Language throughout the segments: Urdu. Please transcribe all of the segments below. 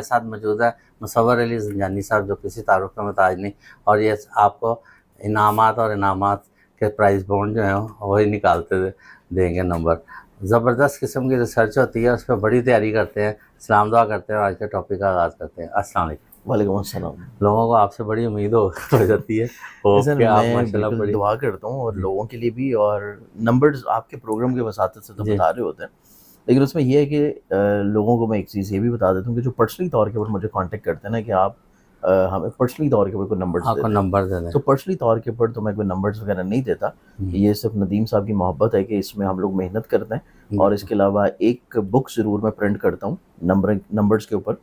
ساتھ موجود ہے مصور علی زنجانی صاحب، جو کسی تعارف کا محتاج نہیں، اور یہ آپ کو انعامات کے پرائز بانڈ جو ہیں وہی نکالتے دیں گے نمبر۔ زبردست قسم کی ریسرچ ہوتی ہے، اس پہ بڑی تیاری کرتے ہیں۔ سلام دعا کرتے ہیں اور آج کے ٹاپک کا آغاز کرتے ہیں۔ السلام علیکم۔ وعلیکم السلام۔ لوگوں کو آپ سے بڑی امید ہو جاتی ہے سر، کہ آپ میں ماشاءاللہ بالکل بڑی دعا کرتا ہوں، اور لوگوں کے لیے بھی، اور نمبرز آپ کے پروگرام کے وساطت سے تو بتا رہے ہوتے ہیں، لیکن اس میں یہ ہے کہ لوگوں کو میں ایک چیز یہ بھی بتا دیتا ہوں کہ جو پرسنلی طور کے اوپر مجھے کانٹیکٹ کرتے ہیں نا کہ آپ ہمیں پرسنلی طور کے اوپر کوئی نمبرز آپ کو نمبر دے دیں، تو پرسنلی طور کے اوپر تو میں کوئی نمبرز وغیرہ نہیں دیتا۔ یہ صرف ندیم صاحب کی محبت ہے کہ اس میں ہم لوگ محنت کرتے ہیں، اور اس کے علاوہ ایک بک ضرور میں پرنٹ کرتا ہوں نمبرز کے اوپر،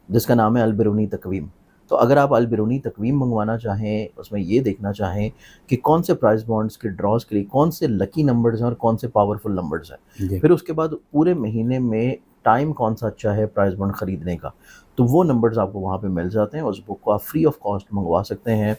جس کا نام ہے البرونی تقویم۔ تو اگر آپ البرونی تقویم منگوانا چاہیں، اس میں یہ دیکھنا چاہیں کہ کون سے پرائز بانڈز کے ڈراز کے لیے کون سے لکی نمبرز ہیں اور کون سے پاورفل نمبرز ہیں، پھر اس کے بعد پورے مہینے میں ٹائم کون سا اچھا ہے پرائز بانڈ خریدنے کا، تو وہ نمبرز آپ کو وہاں پہ مل جاتے ہیں۔ اس بک کو آپ فری آف کاسٹ منگوا سکتے ہیں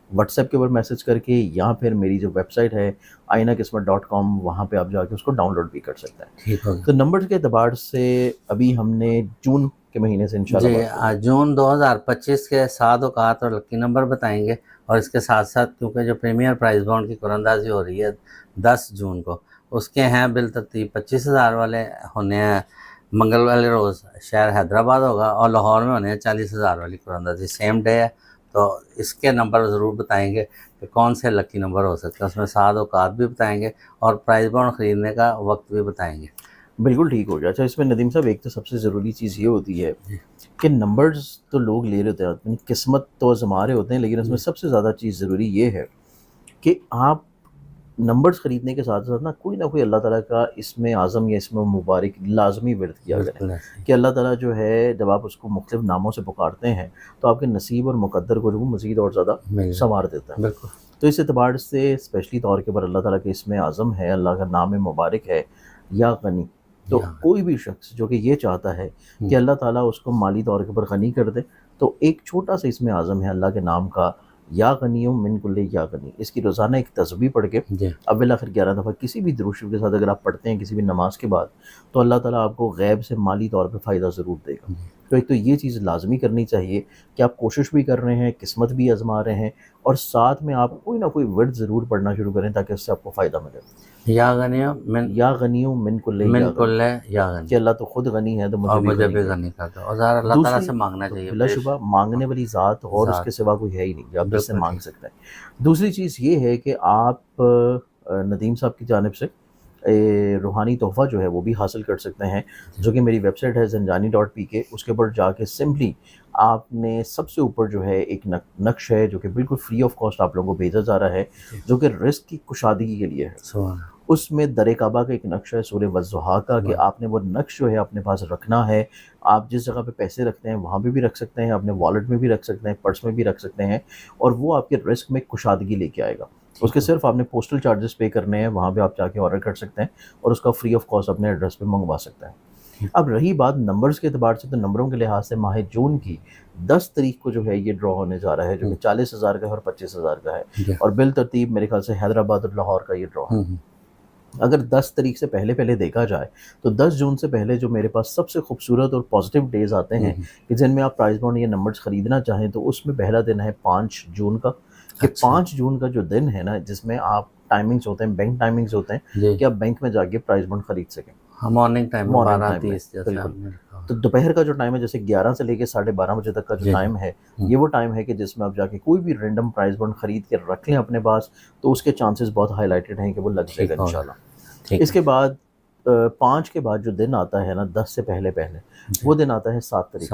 واٹس ایپ کے اوپر میسج کر کے، یا پھر میری جو ویب سائٹ ہے ainaqismat.com، وہاں پہ آپ جا کے اس کو ڈاؤن لوڈ بھی کر سکتے ہیں۔ تو نمبرز کے اعتبار سے ابھی ہم نے جون کے مہینے سے انشاءاللہ جون 2025 کے 7 اوقات اور لکی نمبر بتائیں گے، اور اس کے ساتھ ساتھ کیونکہ جو پریمیئر پرائز بانڈ کی قراردادی ہو رہی ہے 10 جون کو، اس کے ہیں بالترتیب 25,000 والے ہونے ہیں منگل والے روز شہر حیدرآباد ہوگا، اور لاہور میں ہونے ہیں 40,000 والی قراردادی، سیم ڈے ہے۔ تو اس کے نمبر ضرور بتائیں گے کہ کون سے لکی نمبر ہو سکتے ہیں، اس میں 7 اوقات بھی بتائیں گے اور پرائز بانڈ خریدنے کا وقت بھی بتائیں گے۔ بالکل ٹھیک ہو گیا۔ اچھا، اس میں ندیم صاحب ایک تو سب سے ضروری چیز یہ ہوتی ہے کہ نمبرز تو لوگ لے رہے ہوتے ہیں، قسمت تو آزما رہے ہوتے ہیں، لیکن اس میں سب سے زیادہ چیز ضروری یہ ہے کہ آپ نمبرز خریدنے کے ساتھ ساتھ نا کوئی نہ کوئی اللہ تعالیٰ کا اس میں اعظم یا اس میں مبارک لازمی ورد کیا کریں، کہ اللہ تعالیٰ جو ہے جب آپ اس کو مختلف ناموں سے پکارتے ہیں تو آپ کے نصیب اور مقدر کو جو مزید اور زیادہ سنوار دیتا ہے۔ تو اس اعتبار سے اسپیشلی طور کے اوپر اللہ تعالیٰ کے اس میں اعظم ہے، اللہ کا نام مبارک ہے یا غنی، تو کوئی بھی شخص جو کہ یہ چاہتا ہے کہ اللہ تعالیٰ اس کو مالی طور کے اوپر غنی کر دے، تو ایک چھوٹا سا اس میں اعظم ہے اللہ کے نام کا، یا غنیوں من کل یا غنی، اس کی روزانہ ایک تسبیح پڑھ کے اول آخر 11 دفعہ کسی بھی درود شریف کے ساتھ اگر آپ پڑھتے ہیں کسی بھی نماز کے بعد، تو اللہ تعالیٰ آپ کو غیب سے مالی طور پہ فائدہ ضرور دے گا۔ تو ایک تو یہ چیز لازمی کرنی چاہیے کہ آپ کوشش بھی کر رہے ہیں، قسمت بھی آزما رہے ہیں، اور ساتھ میں آپ کوئی نہ کوئی ورد ضرور پڑھنا شروع کریں تاکہ اس سے آپ کو فائدہ ملے۔ یا غنیوں من کل یا غنی، کہ اللہ تو خود غنی ہے تو مجھے بھی غنی کر دو، اور ذرا اللہ تعالیٰ سے مانگنا چاہیے، بلا شبہ مانگنے والی ذات اور اس کے سوا کوئی ہے ہی نہیں، آپ اس سے مانگ سکتے ہیں۔ دوسری چیز یہ ہے کہ آپ ندیم صاحب کی جانب سے روحانی تحفہ جو ہے وہ بھی حاصل کر سکتے ہیں، جو کہ میری ویب سائٹ ہے zanjani.pk، اس کے اوپر جا کے سمپلی آپ نے سب سے اوپر جو ہے ایک نقش ہے جو کہ بالکل فری آف کاسٹ آپ لوگوں کو بھیجا جا رہا ہے، جو کہ رزق کی کشادگی کے لیے ہے۔ اس میں در کعبہ کا ایک نقش ہے سورہ والضحیٰ کا، کہ آپ نے وہ نقش جو ہے اپنے پاس رکھنا ہے۔ آپ جس جگہ پہ پیسے رکھتے ہیں وہاں پہ بھی رکھ سکتے ہیں، اپنے والٹ میں بھی رکھ سکتے ہیں، پرس میں بھی رکھ سکتے ہیں، اور وہ آپ کے رزق میں کشادگی لے کے آئے گا۔ اس کے صرف آپ نے پوسٹل چارجز پے کرنے ہیں، وہاں پہ آپ جا کے آرڈر کر سکتے ہیں اور اس کا فری آف کاسٹ اپنے ایڈریس پہ منگوا سکتے ہیں۔ اب رہی بات نمبرز کے اعتبار سے، تو نمبروں کے لحاظ سے ماہ جون کی 10 تاریخ کو جو ہے یہ ڈرا ہونے جا رہا ہے، جو کہ 40,000 کا ہے اور 25,000 کا ہے، اور بالترتیب میرے خیال سے حیدرآباد اور لاہور کا یہ ڈرا ہے۔ اگر 10 تاریخ سے پہلے دیکھا جائے تو 10 جون سے پہلے جو میرے پاس سب سے خوبصورت اور پازیٹیو ڈیز آتے ہیں کہ جن میں آپ پرائز بانڈ یا نمبرز خریدنا چاہیں، تو اس میں پہلا دن ہے 5 جون کا، کہ 5 جون کا جو دن ہے نا، جس میں آپ ٹائمنگز ہوتے ہیں، بینک ٹائمنگز ہوتے ہیں کہ آپ بینک میں جا کے پرائز بانڈ خرید سکیں۔ مارننگ ٹائم 12:30 تو دوپہر کا جو ٹائم ہے، جیسے 11 سے لے کے 12:30 بجے تک کا جو ٹائم ہے، یہ وہ ٹائم ہے کہ جس میں آپ جا کے کوئی بھی رینڈم پرائز بانڈ خرید کے رکھ لیں اپنے پاس، تو اس کے چانسز بہت ہائی لائٹڈ ہیں کہ وہ لگ جائے گا انشاءاللہ۔ اس کے بعد 5 کے بعد جو دن آتا ہے نا، 10 سے پہلے وہ دن آتا ہے 7 تاریخ،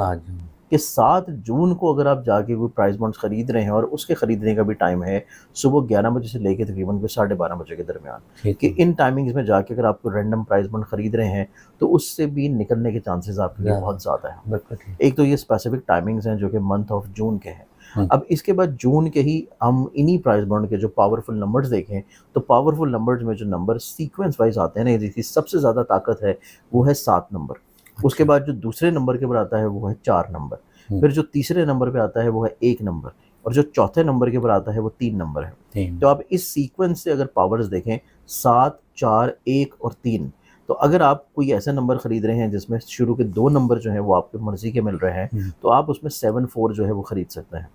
کہ 7 جون کو اگر آپ جا کے کوئی پرائز بانڈز خرید رہے ہیں، اور اس کے خریدنے کا بھی ٹائم ہے صبح 11 بجے سے لے کے تقریباً 12:30 بجے کے درمیان، کہ ان ٹائمنگز میں جا کے اگر آپ کو رینڈم پرائز بانڈ خرید رہے ہیں تو اس سے بھی نکلنے کے چانسز آپ کے لیے بہت زیادہ ہیں۔ ایک تو یہ اسپیسیفک ٹائمنگز ہیں جو کہ منتھ آف جون کے ہیں۔ اب اس کے بعد جون کے ہی ہم انہی پرائز بانڈ کے جو پاورفل نمبرز دیکھیں، تو پاورفل نمبرز میں جو نمبر سیکوینس وائز آتے ہیں نا، جس کی سب سے زیادہ طاقت ہے وہ ہے 7 نمبر۔ اس کے بعد جو دوسرے نمبر کے اوپر آتا ہے وہ ہے 4 نمبر، پھر جو تیسرے نمبر پہ آتا ہے وہ ہے 1 نمبر، اور جو چوتھے نمبر کے اوپر آتا ہے وہ 3 نمبر ہے۔ تو آپ اس سیکوینس سے اگر پاورز دیکھیں 7، 4، 1 اور 3، تو تو اگر آپ کوئی ایسا نمبر خرید رہے ہیں جس میں شروع کے 2 نمبر جو ہیں وہ آپ کی مرضی کے مل رہے ہیں تو آپ اس میں 7-4 جو ہے وہ خرید سکتے ہیں.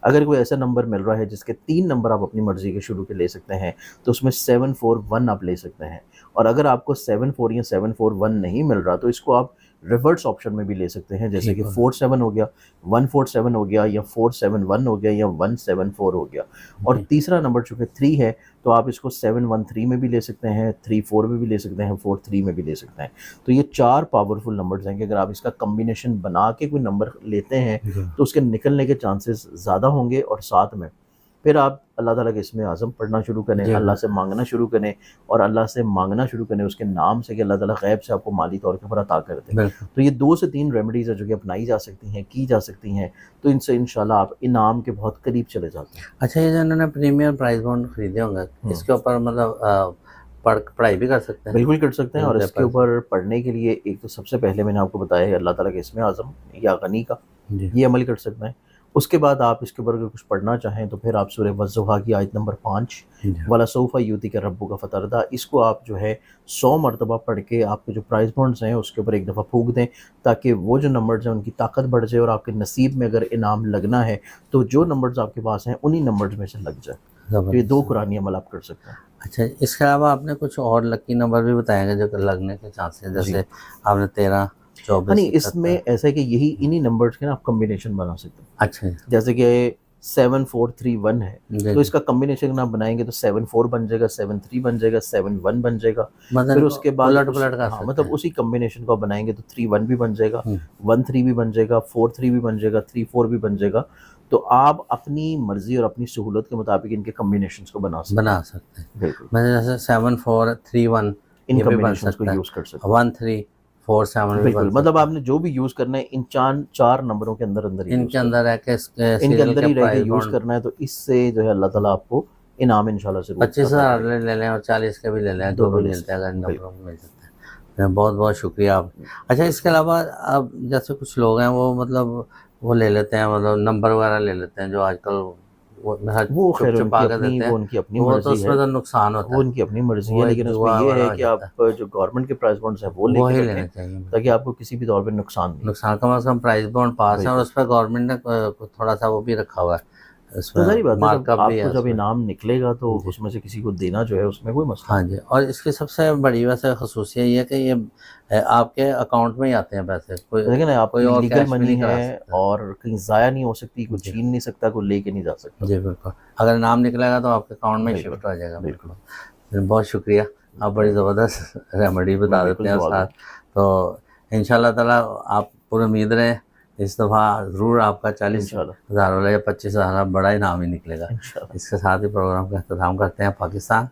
اگر کوئی ایسا نمبر مل رہا ہے جس کے 3 نمبر آپ اپنی مرضی کے شروع کے لے سکتے ہیں تو اس میں 741 آپ لے سکتے ہیں. اور اگر آپ کو 74 یا 741 نہیں مل رہا تو اس کو آپ ریورس آپشن میں بھی لے سکتے ہیں, جیسے کہ 47 ہو گیا, 147 ہو گیا, یا 471 ہو گیا, یا 174 ہو گیا. اور تیسرا نمبر چونکہ 3 ہے تو آپ اس کو 713 میں بھی لے سکتے ہیں, 34 میں بھی لے سکتے ہیں, 43 میں بھی لے سکتے ہیں. تو یہ 4 پاورفل نمبرز ہیں کہ اگر آپ اس کا کمبینیشن بنا کے کوئی نمبر لیتے ہیں تو اس کے نکلنے کے چانسز زیادہ ہوں گے. اور ساتھ میں پھر آپ اللہ تعالیٰ کے اسم اعظم پڑھنا شروع کریں, اللہ سے مانگنا شروع کریں, اور اللہ سے مانگنا شروع کریں اس کے نام سے کہ اللہ تعالیٰ غیب سے آپ کو مالی طور کے اوپر عطا کر دے. تو یہ 2 سے 3 ریمیڈیز ہیں جو کہ اپنائی جا سکتی ہیں, کی جا سکتی ہیں, تو ان سے انشاءاللہ آپ انعام کے بہت قریب چلے جاتے ہیں. اچھا, یہ جو انہوں نے پریمیئر پرائز بانڈ خریدے ہوں گے اس کے اوپر مطلب پڑھائی بھی کر سکتے ہیں؟ بالکل کر سکتے ہیں. اور اس کے اوپر پڑھنے کے لیے ایک تو سب سے پہلے میں نے آپ کو بتایا ہے اللہ تعالیٰ کے اسم اعظم یا غنی کا, یہ عمل کر سکتے ہیں. اس کے بعد آپ اس کے اوپر اگر کچھ پڑھنا چاہیں تو پھر آپ سورہ والضحیٰ کی آیت نمبر 5 وَلَسَوْفَ يُؤْتِكَ رَبُّكَ فَتَرْضَىٰ, اس کو آپ جو ہے 100 مرتبہ پڑھ کے آپ کے جو پرائز بانڈز ہیں اس کے اوپر ایک دفعہ پھونک دیں, تاکہ وہ جو نمبرز ہیں ان کی طاقت بڑھ جائے اور آپ کے نصیب میں اگر انعام لگنا ہے تو جو نمبرز آپ کے پاس ہیں انہی نمبرز میں سے لگ جائے. تو یہ 2 قرآنی عمل آپ کر سکتے ہیں. اچھا, اس کے علاوہ آپ نے کچھ اور لکی نمبر بھی بتائیں گے جو لگنے کے چانس ہیں, جیسے آپ نے 13, 24, نہیں اس میں ایسا ہے کہ یہی انہی نمبرز کے نا آپ کمبینیشن بنا سکتے ہیں. اچھا, جیسے کہ 7431 ہے تو اس کا کمبینیشن آپ بنائیں گے تو 74 بن جائے گا, 73 بن جائے گا, 71 بن جائے گا. پھر اس کے بعد مطلب اسی کمبینیشن کو آپ بنائیں گے تو 31 بھی بن جائے گا, 13 بھی بن جائے گا, 43 بھی بن جائے گا, 34 بھی بن جائے گا. تو آپ اپنی مرضی اور اپنی سہولت کے مطابق ان کے کمبینیشنز کو بنا سکتے ہیں. بالکل, جیسے 7431 ان کمبینیشنز کو یوز کر سکتے ہیں. 1347 بالکل, مطلب آپ نے جو بھی یوز کرنا ہے ان 4 نمبروں کے اندر ان کے اندر ہے کہ ان کے اندر ہی رہ کے یوز کرنا ہے. تو اس سے جو ہے اللہ تعالیٰ آپ کو انعام انشاءاللہ ضرور 25,000 لے لیں اور 40 کے بھی لے لیں, دونوں ملتے ہیں, اگر ان نمبروں میں مل سکتے ہیں. بہت بہت شکریہ آپ. اچھا, اس کے علاوہ اب جیسے کچھ لوگ ہیں وہ مطلب وہ لے لیتے ہیں, مطلب نمبر وغیرہ لے لیتے ہیں جو آج کل وہ خیر ان کی اپنی مرضی ہے, نقصان ہوتا ہے, وہ ان کی اپنی مرضی ہے. لیکن اس میں یہ ہے کہ آپ جو گورنمنٹ کے پرائز بانڈز ہیں وہ لے کے لینے چاہیے تاکہ آپ کو کسی بھی طور پہ نقصان کم از کم پرائز بانڈ پاس ہے, اور اس پہ گورنمنٹ نے تھوڑا سا وہ بھی رکھا ہوا ہے. ظاہری بات ہے آپ کو جب انعام نکلے گا تو اس میں سے کسی کو دینا جو ہے اس میں کوئی مسئلہ. ہاں جی, اور اس کی سب سے بڑی ویسے خصوصیت یہ ہے کہ یہ آپ کے اکاؤنٹ میں ہی آتے ہیں پیسے, لیکن آپ کو لیگل منی ہے اور کہیں ضائع نہیں ہو سکتی, کوئی چھین نہیں سکتا, کوئی لے کے نہیں جا سکتا. جی بالکل, اگر انعام نکلے گا تو آپ کے اکاؤنٹ میں شفٹ ہو جائے گا. بالکل, بہت شکریہ, آپ بڑی زبردست ریمیڈی بتا دیتے ہیں ساتھ. تو ان شاء اللہ تعالیٰ آپ پورے امید رہے اس دفعہ ضرور آپ کا 40,000 والا یا 25,000 بڑا انعام ہی نکلے گا. اس کے ساتھ ہی پروگرام کا اختتام کرتے ہیں. پاکستان